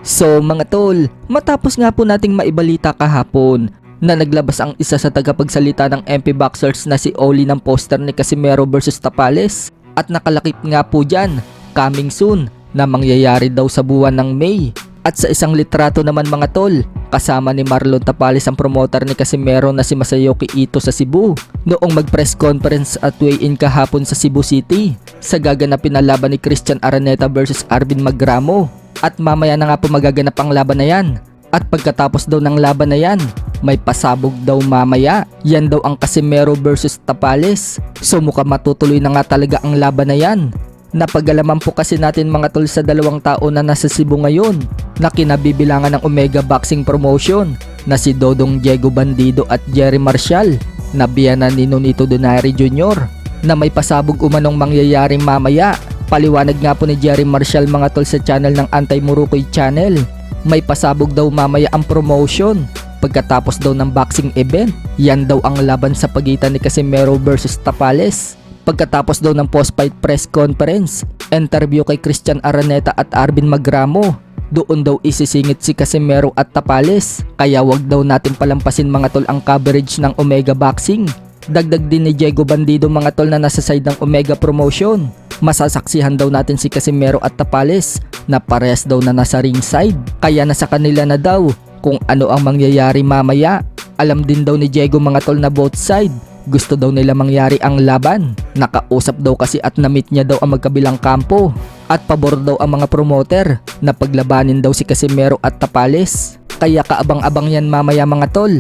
So mga tol, matapos nga po nating maibalita kahapon na naglabas ang isa sa tagapagsalita ng MP Boxers na si Oli ng poster ni Casimero versus Tapales at nakalakip nga po dyan, coming soon, na mangyayari daw sa buwan ng May. At sa isang litrato naman mga tol, kasama ni Marlon Tapales ang promoter ni Casimero na si Masayoki Ito sa Cebu noong mag-press conference at weigh-in kahapon sa Cebu City sa gaganapin na laban ni Christian Araneta versus Arvin Magramo. At mamaya na nga po magaganap ang laban na yan. At pagkatapos daw ng laban na yan, may pasabog daw mamaya. Yan daw ang Casimero versus Tapales. So mukhang matutuloy na nga talaga ang laban na yan. Napagalaman po kasi natin mga tol sa dalawang tao na nasa Cebu ngayon na kinabibilangan ng Omega Boxing Promotion na si Dodong Diego Bandido at Jerry Marcial na biyanan ni Nonito Donaire Jr. na may pasabog umanong mangyayari mamaya. Paliwanag nga po ni Jerry Marcial mga tol sa channel ng Anti-Murukoy Channel. May pasabog daw mamaya ang promotion pagkatapos daw ng boxing event. Yan daw ang laban sa pagitan ni Casimero versus Tapales. Pagkatapos daw ng post-fight press conference, interview kay Christian Araneta at Arvin Magramo. Doon daw isisingit si Casimero at Tapales. Kaya wag daw natin palampasin mga tol ang coverage ng Omega Boxing. Dagdag din ni Diego Bandido mga tol na nasa side ng Omega Promotion. Masasaksihan daw natin si Casimero at Tapales na parehas daw na nasa ringside. Kaya nasa kanila na daw kung ano ang mangyayari mamaya. Alam din daw ni Diego mga tol na both side gusto daw nila mangyari ang laban. Nakausap daw kasi at na-meet niya daw ang magkabilang kampo. At pabor daw ang mga promoter na paglabanin daw si Casimero at Tapales. Kaya kaabang-abang yan mamaya mga tol.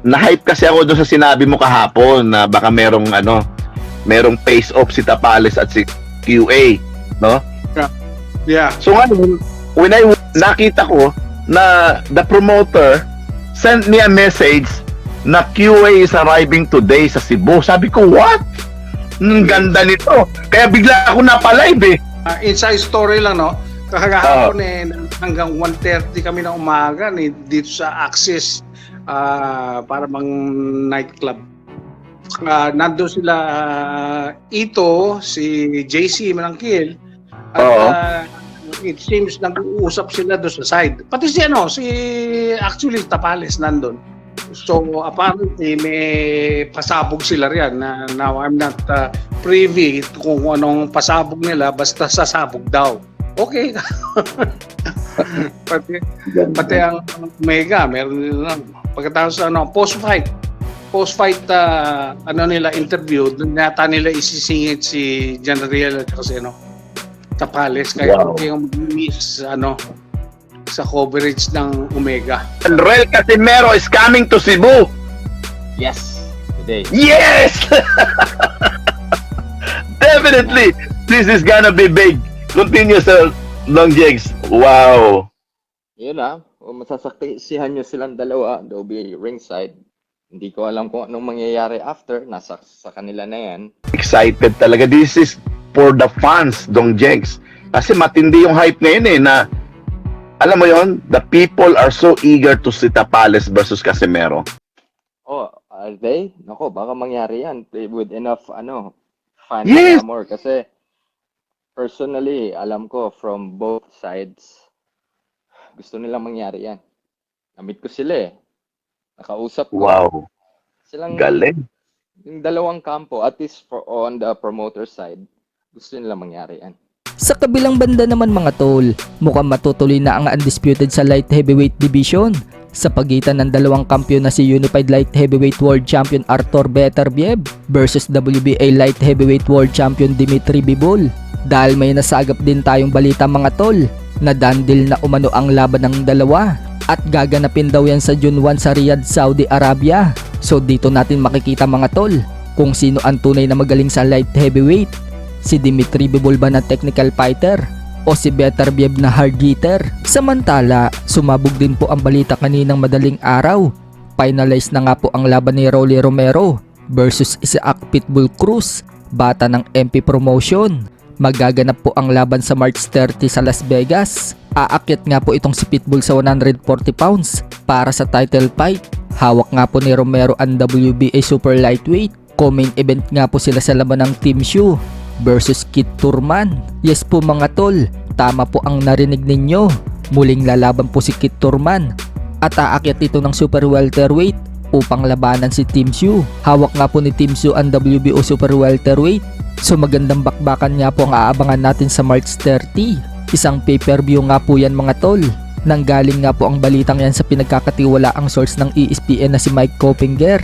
Na-hype kasi ako doon sa sinabi mo kahapon na baka merong face-off si Tapales at si QA, no? Yeah. So ngayon, when nakita ko na the promoter sent me a message na QA is arriving today sa Cebu. Sabi ko, what? Ang ganda nito. Kaya bigla ako napalive eh. Inside story lang, no? Kahapon hanggang 1:30 kami ng umaga dito sa Axis para mang nightclub. Nandun sila Ito, si JC Manangkil at it seems nag-uusap sila doon sa side. Pati si actually Tapales nandun. So apparently may pasabog sila riyan na now I'm not privy kung anong pasabog nila, basta sasabog daw. Okay. pati ang Omega meron nila pagkatapos post-fight nila interview, doon yata nila isisingit si Janriel at kasi Tapales, kaya yung miss sa coverage ng Omega. Janriel Casimero is coming to Cebu. Yes, today. Yes! Definitely, this is gonna be big. Continue sir, Long Jigs. Wow. Yun masasaksihan nyo silang dalawa. They'll be ringside. Hindi ko alam kung anong mangyayari after. Nasa sa kanila na yan. Excited talaga. This is for the fans, Dong Jigs. Kasi matindi yung hype ngayon na alam mo yon, the people are so eager to see Tapales versus Casimero. Oh, are they? Nako, baka mangyari yan. With enough, fan more. Kasi, personally, alam ko from both sides, gusto nilang mangyari yan. Namit ko sila Nakausap ko. Wow. Silang, galing. Yung dalawang kampo, at least on the promoter side, gusto nilang mangyari yan. Sa kabilang banda naman mga tol, mukhang matutuloy na ang undisputed sa light heavyweight division sa pagitan ng dalawang kampiyon na si Unified Light Heavyweight World Champion Artur Beterbiev versus WBA Light Heavyweight World Champion Dimitri Bivol. Dahil may nasagap din tayong balita mga tol na dandil na umano ang laban ng dalawa at gaganapin daw yan sa June 1 sa Riyadh, Saudi Arabia. So dito natin makikita mga tol kung sino ang tunay na magaling sa light heavyweight. Si Dimitri Bivol ba na technical fighter o si Beterbiev na hard hitter? Samantala, sumabog din po ang balita kaninang madaling araw. Finalize na nga po ang laban ni Rolly Romero versus Isaac Pitbull Cruz, bata ng MP Promotion. Magaganap po ang laban sa March 30 sa Las Vegas. Aakyat nga po itong si Pitbull sa 140 pounds para sa title fight. Hawak nga po ni Romero ang WBA Super Lightweight. Co-main event nga po sila sa laban ng Team Shu versus Kit Turman. Yes po mga tol, tama po ang narinig ninyo. Muling lalaban po si Kit Turman at aakyat ito ng super welterweight upang labanan si Tim Hsu. Hawak nga po ni Tim Hsu ang WBO super welterweight. So magandang bakbakan nga po ang aabangan natin sa March 30. Isang pay-per-view nga po yan mga tol. Nanggaling nga po ang balitang yan sa pinagkakatiwalaang source ng ESPN na si Mike Coppinger.